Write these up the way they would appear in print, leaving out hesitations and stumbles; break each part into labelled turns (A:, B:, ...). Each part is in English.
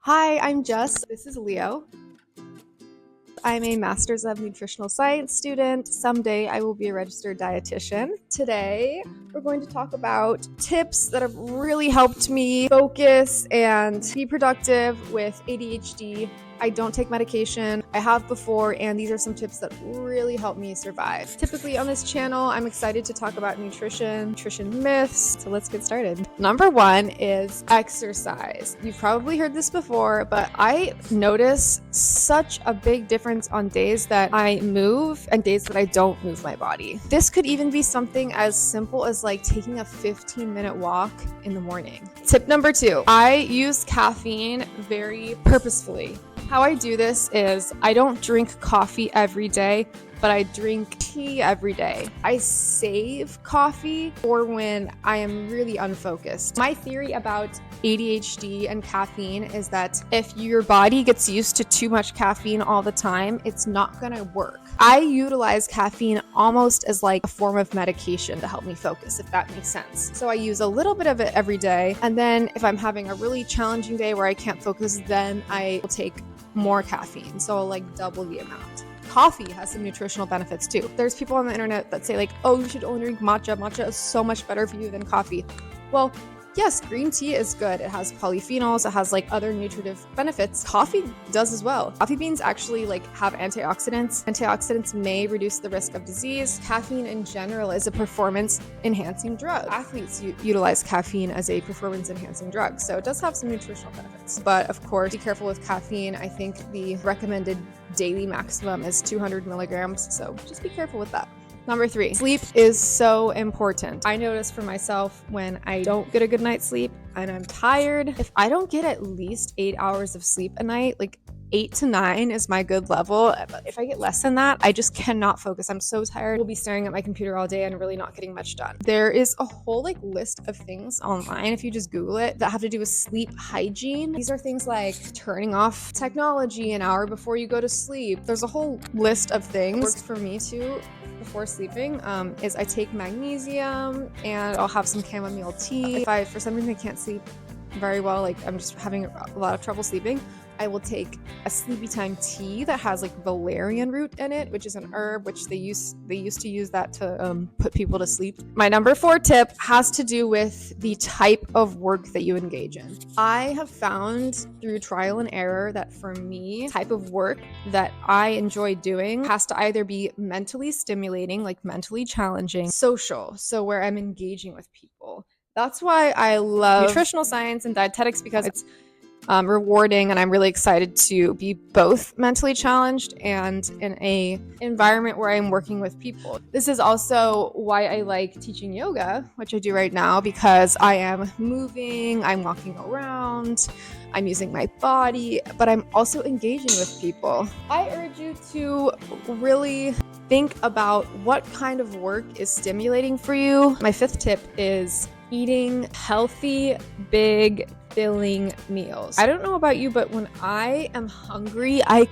A: Hi, I'm Jess. This is Leo. I'm a Master's of Nutritional Science student. Someday I will be a registered dietitian. Today, we're going to talk about tips that have really helped me focus and be productive with ADHD. I don't take medication. I have before, and these are some tips that really help me survive. Typically on this channel, I'm excited to talk about nutrition myths. So let's get started. Number one is exercise. You've probably heard this before, but I notice such a big difference on days that I move and days that I don't move my body. This could even be something as simple as like taking a 15-minute walk in the morning. Tip number two, I use caffeine very purposefully. How I do this is I don't drink coffee every day, but I drink tea every day. I save coffee for when I am really unfocused. My theory about ADHD and caffeine is that if your body gets used to too much caffeine all the time, it's not gonna work. I utilize caffeine almost as like a form of medication to help me focus, if that makes sense. So I use a little bit of it every day, and then if I'm having a really challenging day where I can't focus, then I will take more caffeine, so I'll like double the amount. Coffee has some nutritional benefits too. There's people on the internet that say like, oh, you should only drink matcha. Matcha is so much better for you than coffee. Well, yes, green tea is good. It has polyphenols, it has like other nutritive benefits. Coffee does as well. Coffee beans actually like have antioxidants. Antioxidants may reduce the risk of disease. Caffeine in general is a performance enhancing drug. Athletes utilize caffeine as a performance enhancing drug. So it does have some nutritional benefits. But of course, be careful with caffeine. I think the recommended daily maximum is 200 milligrams. So just be careful with that. Number three, sleep is so important. I notice for myself when I don't get a good night's sleep and I'm tired, if I don't get at least 8 hours of sleep a night, like 8 to 9 is my good level. But if I get less than that, I just cannot focus. I'm so tired. We'll be staring at my computer all day and really not getting much done. There is a whole like list of things online, if you just Google it, that have to do with sleep hygiene. These are things like turning off technology an hour before you go to sleep. There's a whole list of things. Works for me too. Before sleeping is I take magnesium and I'll have some chamomile tea. If I for some reason I can't sleep very well, like I'm just having a lot of trouble sleeping, I will take a sleepy time tea that has like valerian root in it, which is an herb which they used to use that to put people to sleep. My number 4 tip has to do with the type of work that you engage in. I have found through trial and error that for me, type of work that I enjoy doing has to either be mentally stimulating, like mentally challenging, social, so where I'm engaging with people. That's why I love nutritional science and dietetics, because it's rewarding, and I'm really excited to be both mentally challenged and in a environment where I'm working with people. This is also why I like teaching yoga, which I do right now, because I am moving, I'm walking around, I'm using my body, but I'm also engaging with people. I urge you to really think about what kind of work is stimulating for you. My 5th tip is eating healthy, big, filling meals. I don't know about you, but when I am hungry, I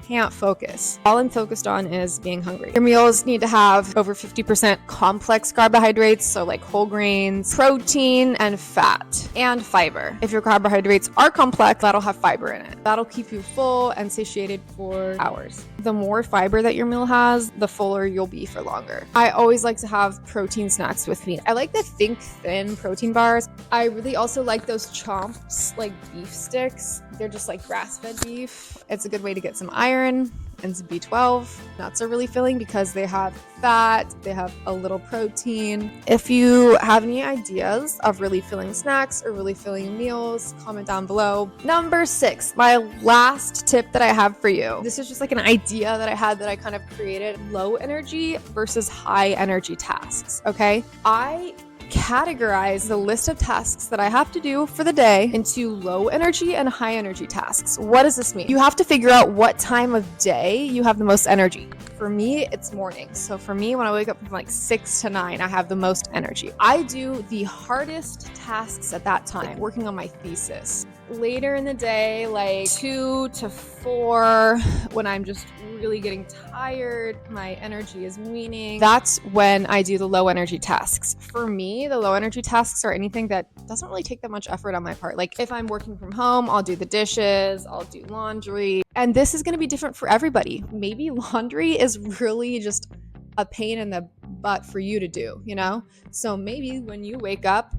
A: can't focus. All I'm focused on is being hungry. Your meals need to have over 50% complex carbohydrates, so like whole grains, protein, and fat, and fiber. If your carbohydrates are complex, that'll have fiber in it. That'll keep you full and satiated for hours. The more fiber that your meal has, the fuller you'll be for longer. I always like to have protein snacks with me. I like the Think Thin protein bars. I really also like those chomps, like beef sticks. They're just like grass-fed beef. It's a good way to get some iron and some B12. Nuts are really filling because they have fat, they have a little protein. If you have any ideas of really filling snacks or really filling meals, comment down below. Number 6, my last tip that I have for you. This is just like an idea that I had that I kind of created. Low energy versus high energy tasks, okay? I categorize the list of tasks that I have to do for the day into low energy and high energy tasks. What does this mean? You have to figure out what time of day you have the most energy. For me, it's morning. So for me, when I wake up from like 6 to 9, I have the most energy. I do the hardest tasks at that time, like working on my thesis, later in the day, like 2 to 4, when I'm just really getting tired, my energy is waning, that's when I do the low energy tasks. For me, the low energy tasks are anything that doesn't really take that much effort on my part. Like if I'm working from home, I'll do the dishes, I'll do laundry. And this is going to be different for everybody. Maybe laundry is really just a pain in the butt for you to do, you know? So maybe when you wake up,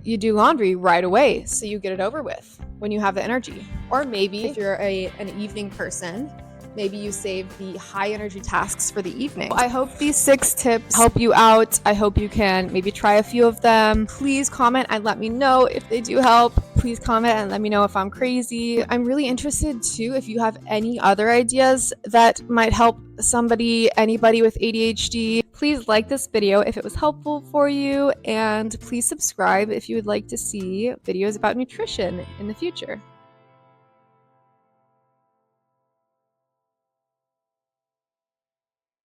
A: you do laundry right away so you get it over with when you have the energy. Or maybe if you're an evening person, maybe you save the high energy tasks for the evening. I hope these 6 tips help you out. I hope you can maybe try a few of them. Please comment and let me know if they do help. Please comment and let me know if I'm crazy. I'm really interested too if you have any other ideas that might help anybody with ADHD. Please like this video if it was helpful for you, and please subscribe if you would like to see videos about nutrition in the future.